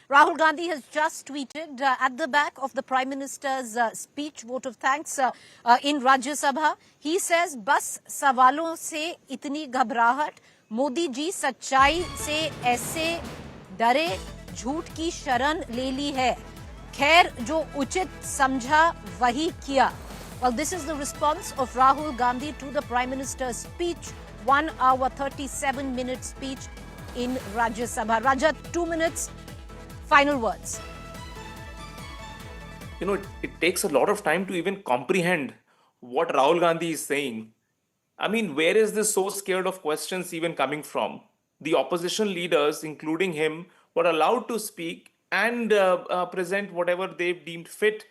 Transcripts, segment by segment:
Rahul Gandhi has just tweeted at the back of the Prime Minister's speech, vote of thanks in Rajya Sabha. He says, "Bas sawalon se itni घबराहट, मोदी जी सच्चाई से ऐसे डरे, झूठ की शरण ले ली है, खैर जो उचित समझा वही किया." Well, this is the response of Rahul Gandhi to the Prime Minister's speech, 1 hour 37-minute speech in Rajya Sabha. Rajat, 2 minutes, final words. You know, it takes a lot of time to even comprehend what Rahul Gandhi is saying. I mean, where is this so scared of questions even coming from? The opposition leaders, including him, were allowed to speak and present whatever they deemed fit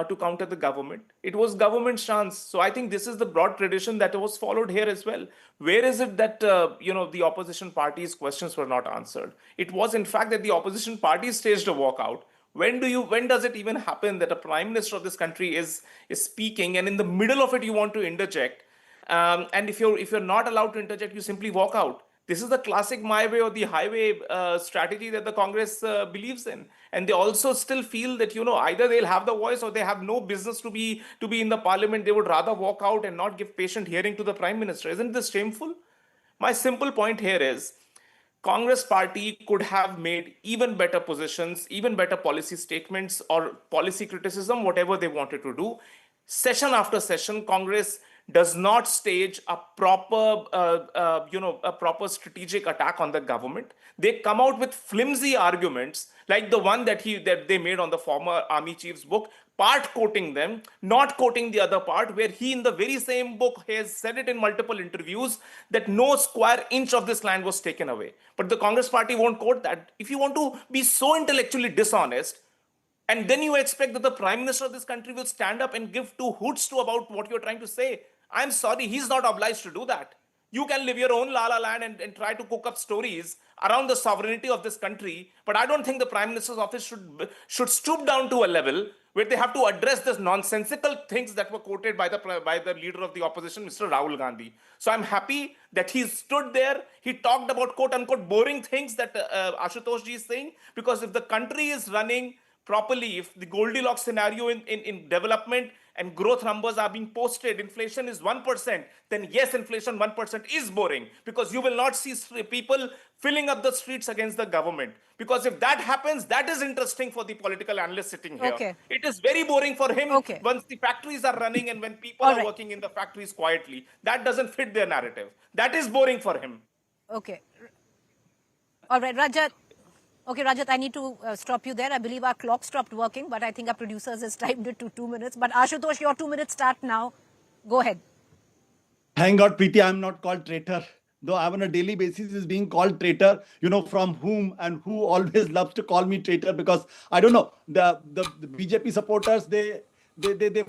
to counter the government. It was government's chance. So I think this is the broad tradition that was followed here as well. Where is it that, the opposition party's questions were not answered? It was, in fact, that the opposition party staged a walkout. When does it even happen that a prime minister of this country is speaking and in the middle of it you want to interject? And if you're not allowed to interject, you simply walk out. This is the classic my way or the highway strategy that the Congress believes in, and they also still feel that either they'll have the voice or they have no business to be in the parliament. They would rather walk out and not give patient hearing to the prime minister. Isn't this shameful? My simple point here is, Congress party could have made even better positions, even better policy statements or policy criticism, whatever they wanted to do. Session after session, Congress does not stage a proper, a proper strategic attack on the government. They come out with flimsy arguments like the one that they made on the former army chief's book, part quoting them, not quoting the other part, where he in the very same book has said it in multiple interviews that no square inch of this land was taken away. But the Congress party won't quote that. If you want to be so intellectually dishonest, and then you expect that the Prime Minister of this country will stand up and give two hoots to about what you're trying to say, I'm sorry, he's not obliged to do that. You can live your own la-la land and try to cook up stories around the sovereignty of this country, but I don't think the Prime Minister's office should stoop down to a level where they have to address this nonsensical things that were quoted by the leader of the opposition, Mr. Rahul Gandhi. So I'm happy that he stood there. He talked about quote-unquote boring things that Ashutosh ji is saying, because if the country is running properly, if the Goldilocks scenario in development and growth numbers are being posted, inflation is 1%, then yes, inflation 1% is boring, because you will not see people filling up the streets against the government. Because if that happens, that is interesting for the political analyst sitting here. Okay. It is very boring for him once the factories are running and when people are working in the factories quietly. That doesn't fit their narrative. That is boring for him. Okay. All right, Rajat. Okay, Rajat, I need to stop you there. I believe our clock stopped working, but I think our producers has timed it to 2 minutes. But Ashutosh, your 2 minutes start now. Go ahead. Thank God, Preeti, I'm not called traitor. Though I'm on a daily basis is being called traitor, from whom and who always loves to call me traitor, because I don't know, the BJP supporters, they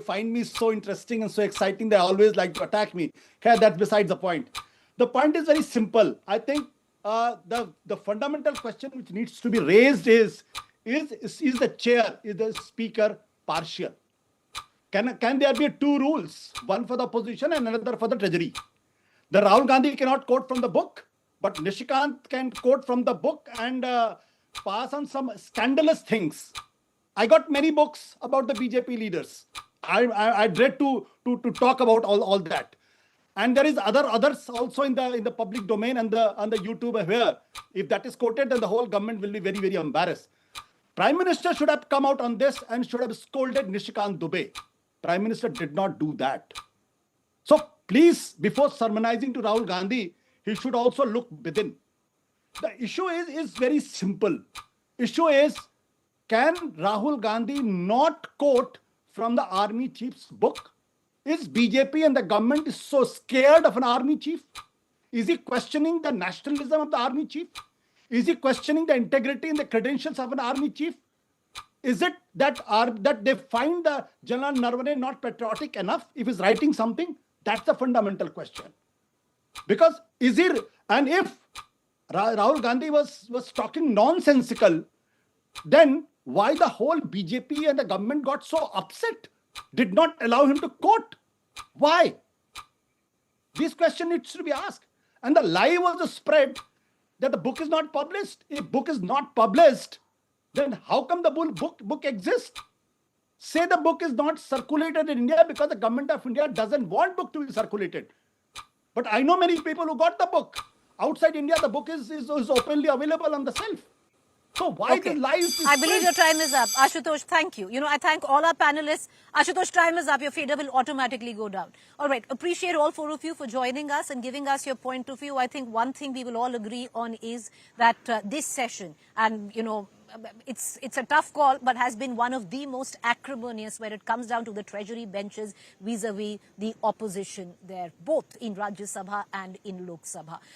find me so interesting and so exciting. They always like to attack me. Okay, that's besides the point. The point is very simple. I think the fundamental question which needs to be raised is the chair, is the speaker partial? Can there be two rules, one for the opposition and another for the treasury? The Rahul Gandhi cannot quote from the book, but Nishikant can quote from the book and pass on some scandalous things. I got many books about the BJP leaders. I dread to talk about all that. And there is others also in the public domain and the YouTube here. If that is quoted, then the whole government will be very, very embarrassed. Prime Minister should have come out on this and should have scolded Nishikant Dubey. Prime Minister did not do that. So please, before sermonizing to Rahul Gandhi, he should also look within. The issue is very simple. Issue is, can Rahul Gandhi not quote from the army chief's book? Is BJP and the government is so scared of an army chief? Is he questioning the nationalism of the army chief? Is he questioning the integrity and the credentials of an army chief? Is it that they find the General Narvane not patriotic enough if he's writing something? That's the fundamental question. Because if Rahul Gandhi was talking nonsensical, then why the whole BJP and the government got so upset? Did not allow him to quote. Why? This question needs to be asked. And the lie was spread that the book is not published. If book is not published, Then how come the book exists? Say the book is not circulated in India because the government of India doesn't want book to be circulated. But I know many people who got the book. Outside India, the book is openly available on the shelf. So why the lies? I believe your time is up. Ashutosh, thank you. I thank all our panelists. Ashutosh, time is up. Your fader will automatically go down. All right. Appreciate all four of you for joining us and giving us your point of view. I think one thing we will all agree on is that this session, and, it's a tough call, but has been one of the most acrimonious when it comes down to the treasury benches vis-a-vis the opposition there, both in Rajya Sabha and in Lok Sabha.